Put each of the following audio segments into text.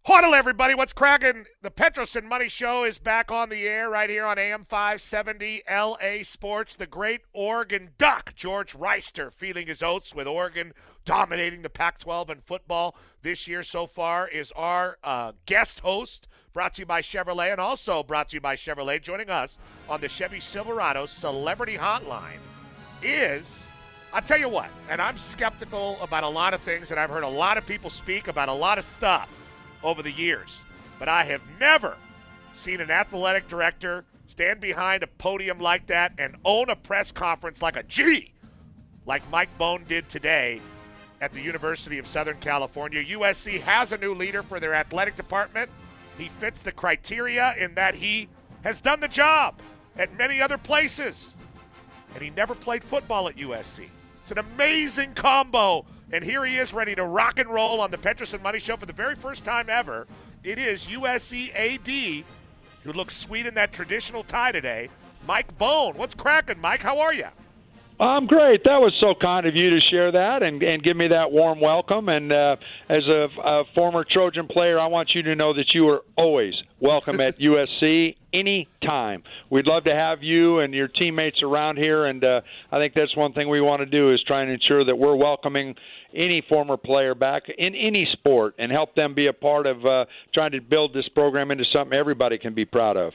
Huddle, everybody. What's cracking? The Petros and Money Show is back on the air right here on AM 570 LA Sports. The great Oregon Duck, George Reister, feeling his oats with Oregon dominating the Pac-12 in football this year so far, is our guest host, brought to you by Chevrolet, and also brought to you by Chevrolet. Joining us on the Chevy Silverado Celebrity Hotline is, I'll tell you what, and I'm skeptical about a lot of things, and I've heard a lot of people speak about a lot of stuff over the years, but I have never seen an athletic director stand behind a podium like that and own a press conference like a G, like Mike Bohn did today at the University of Southern California. USC has a new leader for their athletic department. He fits the criteria in that he has done the job at many other places, and he never played football at USC. It's an amazing combo. And here he is ready to rock and roll on the Petros and Money Show for the very first time ever. It is USC AD, who looks sweet in that traditional tie today, Mike Bohn. What's cracking, Mike? How are you? I'm great. That was so kind of you to share that and give me that warm welcome. And as a former Trojan player, I want you to know that you are always welcome at USC anytime. We'd love to have you and your teammates around here, and I think that's one thing we want to do is try and ensure that we're welcoming any former player back in any sport and help them be a part of trying to build this program into something everybody can be proud of.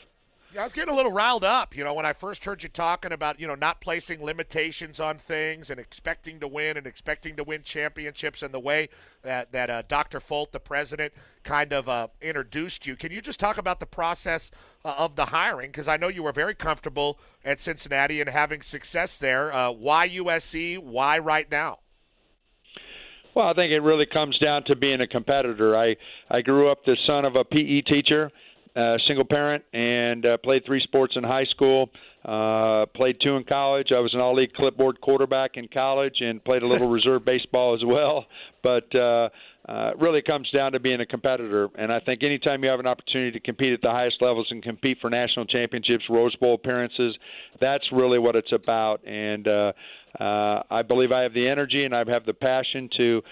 Yeah, I was getting a little riled up, when I first heard you talking about, not placing limitations on things and expecting to win championships, and the way that Dr. Folt, the president, kind of introduced you. Can you just talk about the process of the hiring? Because I know you were very comfortable at Cincinnati and having success there. Why USC? Why right now? Well, I think it really comes down to being a competitor. I grew up the son of a PE teacher, single parent, and played 3 sports in high school, played 2 in college. I was an all-league clipboard quarterback in college and played a little reserve baseball as well. But it really comes down to being a competitor. And I think anytime you have an opportunity to compete at the highest levels and compete for national championships, Rose Bowl appearances, that's really what it's about. And I believe I have the energy and I have the passion to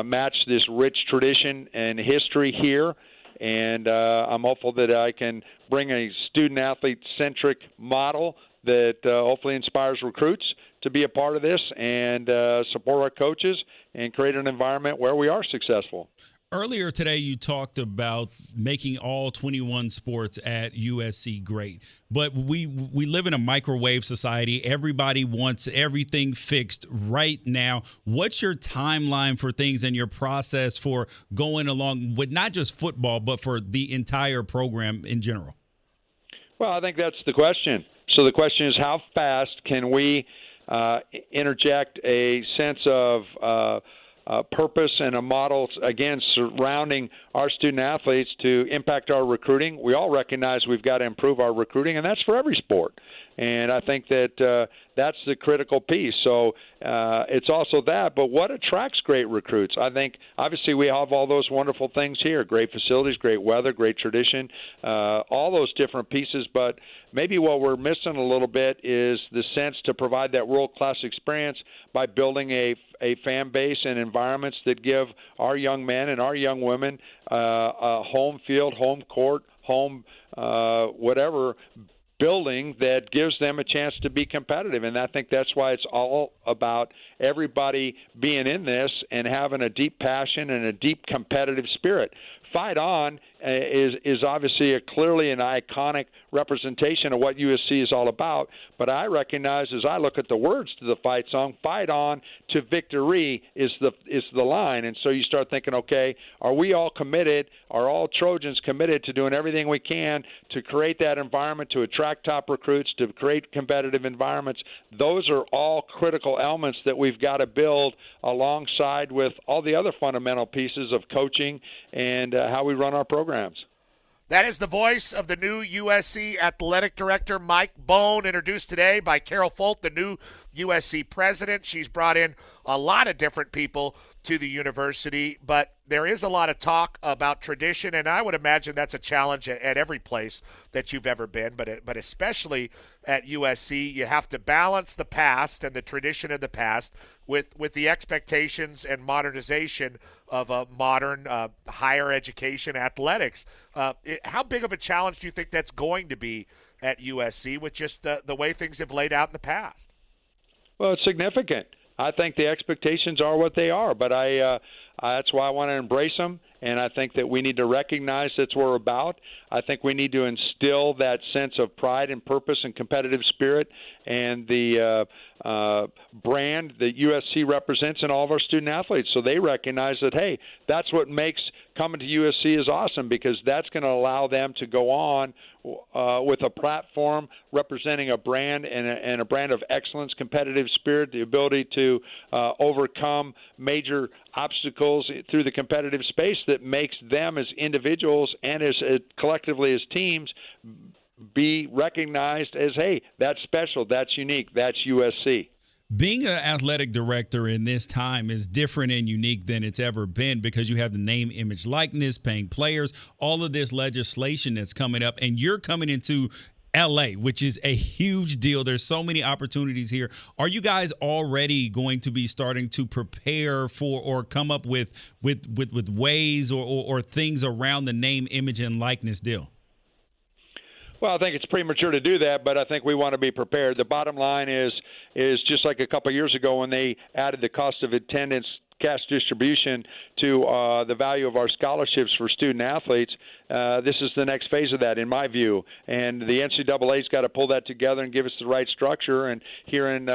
match this rich tradition and history here. And I'm hopeful that I can bring a student-athlete-centric model that hopefully inspires recruits to be a part of this and support our coaches and create an environment where we are successful. Earlier today, you talked about making all 21 sports at USC great. But we live in a microwave society. Everybody wants everything fixed right now. What's your timeline for things and your process for going along with not just football, but for the entire program in general? Well, I think that's the question. So the question is, how fast can we interject a sense of purpose and a model, again, surrounding our student athletes to impact our recruiting? We all recognize we've got to improve our recruiting, and that's for every sport. And I think that that's the critical piece. So it's also that, but what attracts great recruits? I think, obviously, we have all those wonderful things here, great facilities, great weather, great tradition, all those different pieces. But maybe what we're missing a little bit is the sense to provide that world-class experience by building a fan base and environments that give our young men and our young women a home field, home court, home whatever building that gives them a chance to be competitive. And I think that's why it's all about everybody being in this and having a deep passion and a deep competitive spirit. Fight On is obviously clearly an iconic representation of what USC is all about, but I recognize as I look at the words to the fight song, fight on to victory is the line. And so you start thinking, okay, are we all committed, are all Trojans committed to doing everything we can to create that environment, to attract top recruits, to create competitive environments? Those are all critical elements that we've got to build alongside with all the other fundamental pieces of coaching and how we run our programs. That is the voice of the new USC athletic director, Mike Bohn, introduced today by Carol Folt, the new USC president. She's brought in a lot of different people to the university, but there is a lot of talk about tradition, and I would imagine that's a challenge at every place that you've ever been, but especially at USC. You have to balance the past and the tradition of the past with the expectations and modernization of a modern higher education athletics. How big of a challenge do you think that's going to be at USC with just the way things have laid out in the past? Well, it's significant. I think the expectations are what they are, but that's why I want to embrace them, and I think that we need to recognize that's what we're about. I think we need to instill that sense of pride and purpose and competitive spirit and the brand that USC represents in all of our student athletes, so they recognize that, hey, that's what makes coming to USC is awesome, because that's going to allow them to go on with a platform representing a brand and a brand of excellence, competitive spirit, the ability to overcome major obstacles through the competitive space that makes them as individuals and as collectively as teams be recognized as, hey, that's special, that's unique, that's USC. Being an athletic director in this time is different and unique than it's ever been, because you have the name, image, likeness, paying players, all of this legislation that's coming up, and you're coming into LA, which is a huge deal. There's so many opportunities here. Are you guys already going to be starting to prepare for or come up with ways or things around the name, image, and likeness deal? Well, I think it's premature to do that, but I think we want to be prepared. The bottom line is just like a couple of years ago when they added the cost of attendance cash distribution to the value of our scholarships for student athletes. This is the next phase of that, in my view. And the NCAA's got to pull that together and give us the right structure. And here in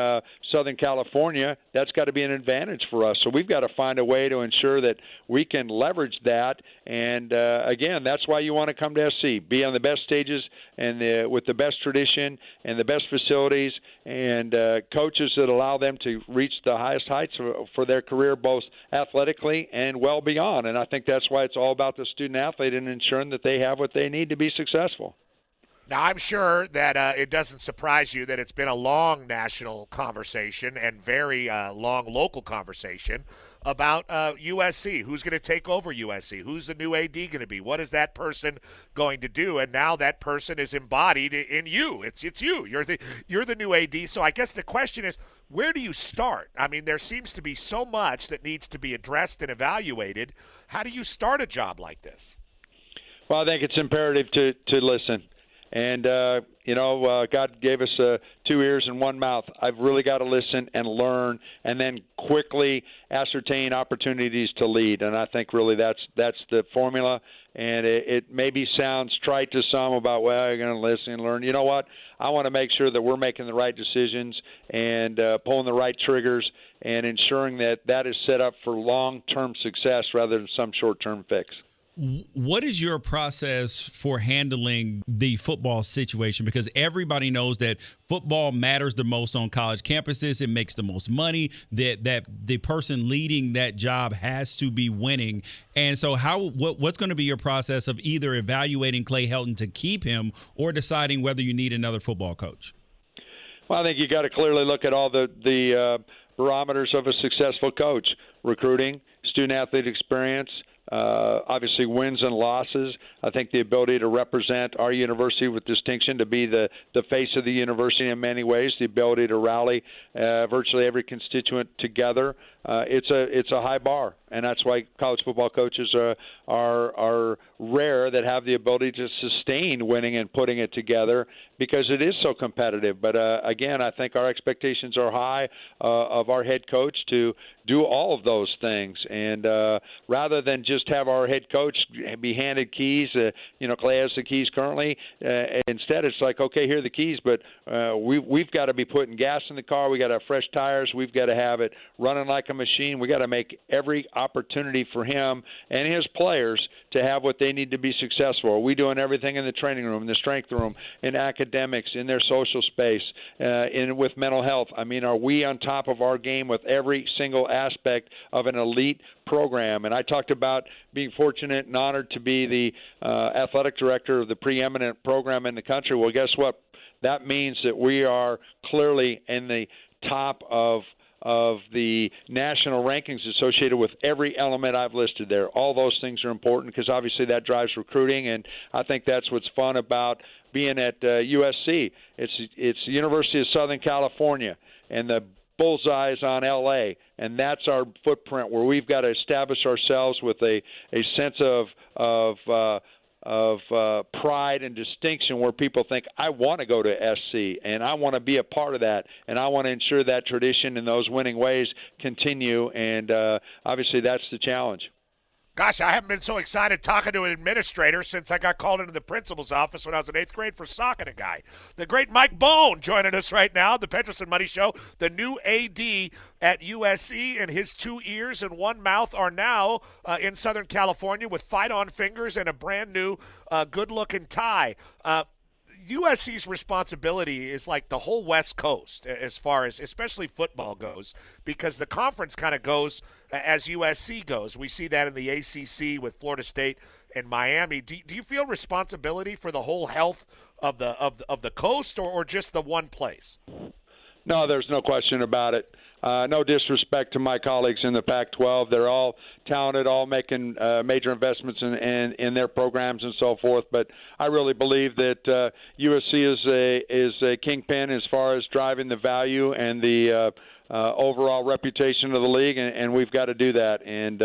Southern California, that's got to be an advantage for us. So we've got to find a way to ensure that we can leverage that. And, again, that's why you want to come to SC, be on the best stages and with the best tradition and the best facilities and coaches that allow them to reach the highest heights for their career, both athletically and well beyond. And I think that's why it's all about the student athlete and ensuring that they have what they need to be successful. Now, I'm sure that it doesn't surprise you that it's been a long national conversation and very long local conversation about USC. Who's going to take over USC? Who's the new AD going to be? What is that person going to do? And now that person is embodied in you. It's you. You're the new AD. So I guess the question is, where do you start? I mean, there seems to be so much that needs to be addressed and evaluated. How do you start a job like this? Well, I think it's imperative to listen. And, God gave us 2 ears and 1 mouth. I've really got to listen and learn and then quickly ascertain opportunities to lead. And I think really that's the formula. And it maybe sounds trite to some about, well, you're going to listen and learn. You know what? I want to make sure that we're making the right decisions and pulling the right triggers and ensuring that is set up for long-term success rather than some short-term fix. What is your process for handling the football situation? Because everybody knows that football matters the most on college campuses. It makes the most money. That the person leading that job has to be winning. And so what's going to be your process of either evaluating Clay Helton to keep him or deciding whether you need another football coach? Well, I think you got to clearly look at all the barometers of a successful coach: recruiting, student-athlete experience, obviously wins and losses. I think the ability to represent our university with distinction, to be the face of the university in many ways, the ability to rally virtually every constituent together. It's a high bar, and that's why college football coaches are rare that have the ability to sustain winning and putting it together, because it is so competitive. But again, I think our expectations are high of our head coach to do all of those things, and rather than just have our head coach be handed keys, Clay has the keys currently. Instead, it's like, okay, here are the keys, but we've got to be putting gas in the car. We got to have fresh tires. We've got to have it running like a machine. We got to make every opportunity for him and his players to have what they need to be successful. Are we doing everything in the training room, in the strength room, in academics, in their social space, with mental health? I mean, are we on top of our game with every single aspect of an elite program? And I talked about being fortunate and honored to be the athletic director of the preeminent program in the country. Well, guess what? That means that we are clearly in the top of the national rankings associated with every element I've listed there. All those things are important because obviously that drives recruiting, and I think that's what's fun about being at USC. It's the University of Southern California, and the bullseye is on LA, and that's our footprint where we've got to establish ourselves with a sense of pride and distinction where people think, I want to go to SC and I want to be a part of that, and I want to ensure that tradition and those winning ways continue, and obviously that's the challenge. Gosh, I haven't been so excited talking to an administrator since I got called into the principal's office when I was in 8th grade for socking a guy. The great Mike Bohn joining us right now, the Petros and Money Show. The new AD at USC, and his 2 ears and 1 mouth are now in Southern California with fight on fingers and a brand new good-looking tie. USC's responsibility is like the whole West Coast as far as especially football goes, because the conference kind of goes as USC goes. We see that in the ACC with Florida State and Miami. Do you feel responsibility for the whole health of the coast, or just the one place? No, there's no question about it. No disrespect to my colleagues in the Pac-12. They're all talented, all making major investments in their programs and so forth. But I really believe that USC is a kingpin as far as driving the value and the overall reputation of the league, and we've got to do that. And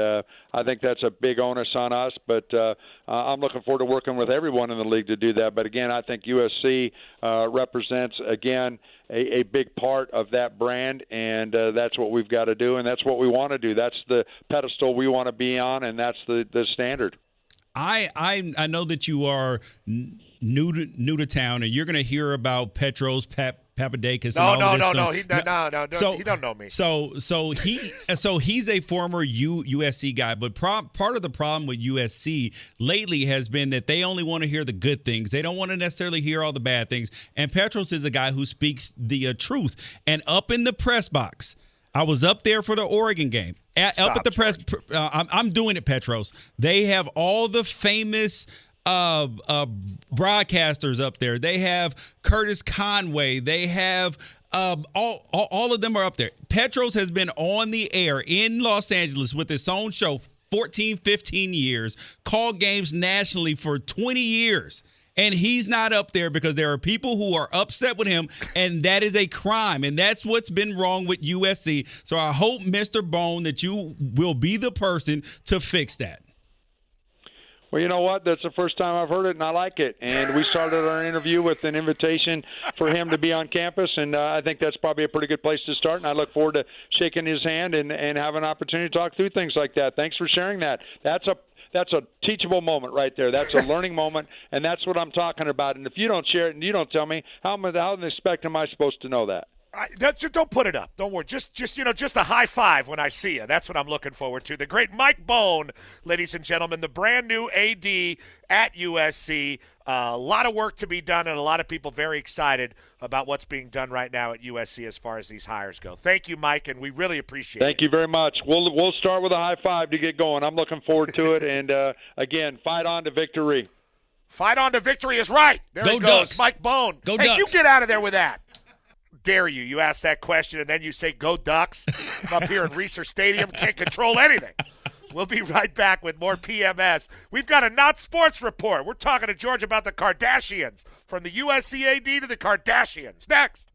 I think that's a big onus on us. But I'm looking forward to working with everyone in the league to do that. But, again, I think USC represents, again, a big part of that brand, and that's what we've got to do, and that's what we want to do. That's the pedestal we want to be on, and that's the standard. I know that you are new to town, and you're going to hear about Petros, Papadakis. No. He don't know me. So he's a former USC guy, but part of the problem with USC lately has been that they only want to hear the good things. They don't want to necessarily hear all the bad things. And Petros is a guy who speaks the truth. And up in the press box, I was up there for the Oregon game. Up at the press, I'm doing it, Petros. They have all the famous broadcasters up there. They have Curtis Conway. They have all of them are up there. Petros has been on the air in Los Angeles with his own show 14, 15 years, called games nationally for 20 years. And he's not up there because there are people who are upset with him, and that is a crime. And that's what's been wrong with USC. So I hope, Mr. Bohn, that you will be the person to fix that. Well, you know what? That's the first time I've heard it, and I like it. And we started our interview with an invitation for him to be on campus, and I think that's probably a pretty good place to start. And I look forward to shaking his hand and have an opportunity to talk through things like that. Thanks for sharing that. That's a teachable moment right there. That's a learning moment, and that's what I'm talking about. And if you don't share it and you don't tell me, how in the spec am I supposed to know that? Don't put it up. Don't worry. Just a high five when I see you. That's what I'm looking forward to. The great Mike Bohn, ladies and gentlemen, the brand new AD at USC. A lot of work to be done, and a lot of people very excited about what's being done right now at USC as far as these hires go. Thank you, Mike, and we really appreciate it. Thank you very much. We'll start with a high five to get going. I'm looking forward to it, and again, fight on to victory. Fight on to victory is right. There he goes, Ducks. Mike Bohn. Go Hey, Ducks. You get out of there with that. Dare you? You ask that question, and then you say, go Ducks. I'm up here in Reser Stadium, can't control anything. We'll be right back with more PMS. We've got a Not Sports Report. We're talking to George about the Kardashians. From the USC AD to the Kardashians. Next.